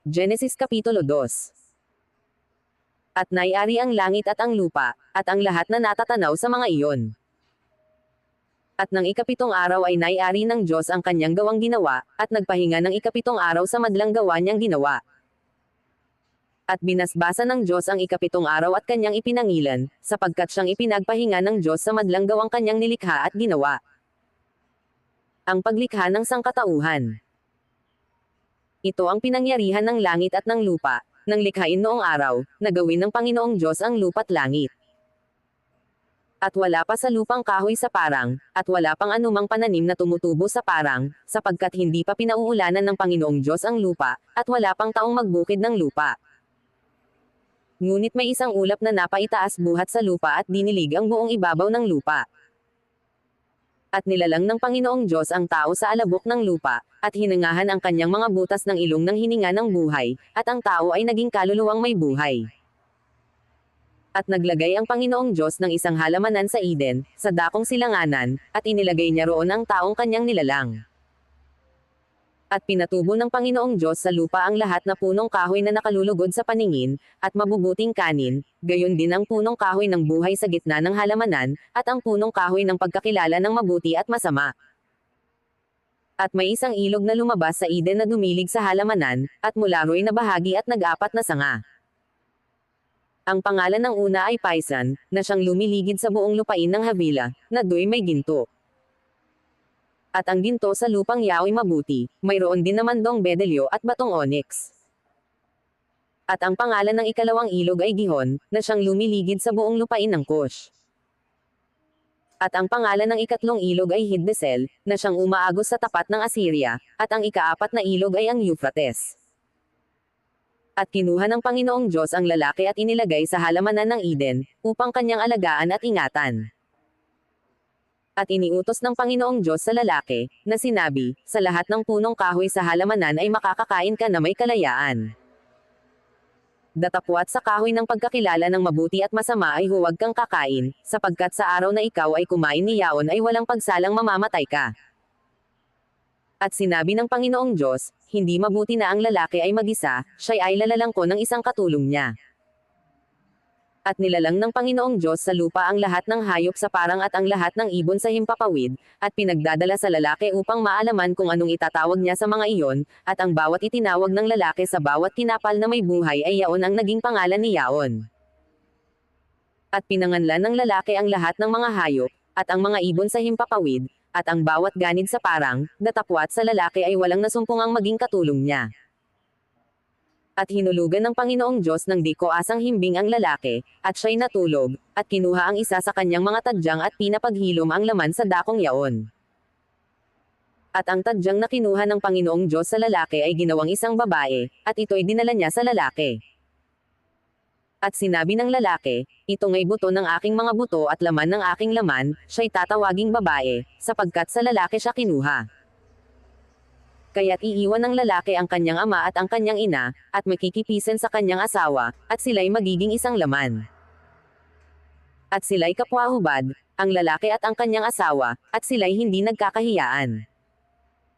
Genesis Kapitulo 2. At naiari ang langit at ang lupa, at ang lahat na natatanaw sa mga iyon. At ng ikapitong araw ay naiari ng Diyos ang kanyang gawang ginawa, at nagpahinga ng ikapitong araw sa madlang gawa niyang ginawa. At binasbasa ng Diyos ang ikapitong araw at kanyang ipinangilan, sapagkat siyang ipinagpahinga ng Diyos sa madlang gawang kanyang nilikha at ginawa. Ang paglikha ng sangkatauhan. Ito ang pinangyarihan ng langit at ng lupa, nang likhain noong araw, na gawin ng Panginoong Diyos ang lupa't langit. At wala pa sa lupang kahoy sa parang, at wala pang anumang pananim na tumutubo sa parang, sapagkat hindi pa pinauulanan ng Panginoong Diyos ang lupa, at wala pang taong magbukid ng lupa. Ngunit may isang ulap na napaitaas buhat sa lupa at dinilig ang buong ibabaw ng lupa. At nilalang ng Panginoong Diyos ang tao sa alabok ng lupa, at hinangahan ang kanyang mga butas ng ilong ng hininga ng buhay, at ang tao ay naging kaluluwang may buhay. At naglagay ang Panginoong Diyos ng isang halamanan sa Eden, sa dakong silanganan, at inilagay niya roon ang taong kanyang nilalang. At pinatubo ng Panginoong Diyos sa lupa ang lahat na punong kahoy na nakalulugod sa paningin, at mabubuting kanin, gayon din ang punong kahoy ng buhay sa gitna ng halamanan, at ang punong kahoy ng pagkakilala ng mabuti at masama. At may isang ilog na lumabas sa Eden na dumilig sa halamanan, at mula ro'y na bahagi at nag-apat na sanga. Ang pangalan ng una ay Paisan, na siyang lumiligid sa buong lupain ng Havila, na do'y may ginto. At ang ginto sa lupang yao'y mabuti, mayroon din naman dong bedelyo at batong onyx. At ang pangalan ng ikalawang ilog ay Gihon, na siyang lumiligid sa buong lupain ng Cush. At ang pangalan ng ikatlong ilog ay Hiddekel, na siyang umaagos sa tapat ng Assyria, at ang ikaapat na ilog ay ang Euphrates. At kinuha ng Panginoong Diyos ang lalaki at inilagay sa halamanan ng Eden, upang kanyang alagaan at ingatan. At iniutos ng Panginoong Diyos sa lalaki, na sinabi, sa lahat ng punong kahoy sa halamanan ay makakakain ka na may kalayaan. Datapwat sa kahoy ng pagkakilala ng mabuti at masama ay huwag kang kakain, sapagkat sa araw na ikaw ay kumain niyaon ay walang pagsalang mamamatay ka. At sinabi ng Panginoong Diyos, hindi mabuti na ang lalaki ay mag-isa, siya'y ay lalalangko ng isang katulong niya. At nilalang ng Panginoong Diyos sa lupa ang lahat ng hayop sa parang at ang lahat ng ibon sa himpapawid, at pinagdadala sa lalaki upang maalaman kung anong itatawag niya sa mga iyon, at ang bawat itinawag ng lalaki sa bawat tinapal na may buhay ay yaon ang naging pangalan ni yaon. At pinanganlan ng lalaki ang lahat ng mga hayop, at ang mga ibon sa himpapawid, at ang bawat ganid sa parang, datapwat sa lalaki ay walang nasumpungang maging katulong niya. At hinulugan ng Panginoong Diyos ng di koasang himbing ang lalaki, at siya'y natulog, at kinuha ang isa sa kanyang mga tadyang at pinapaghilom ang laman sa dakong yaon. At ang tadyang na kinuha ng Panginoong Diyos sa lalaki ay ginawang isang babae, at ito'y dinala niya sa lalaki. At sinabi ng lalaki, ito nga'y buto ng aking mga buto at laman ng aking laman, siya'y tatawaging babae, sapagkat sa lalaki siya kinuha. Kaya't iiwan ng lalaki ang kanyang ama at ang kanyang ina, at makikipisan sa kanyang asawa, at sila'y magiging isang laman. At sila'y kapwa-hubad, ang lalaki at ang kanyang asawa, at sila'y hindi nagkakahiyaan.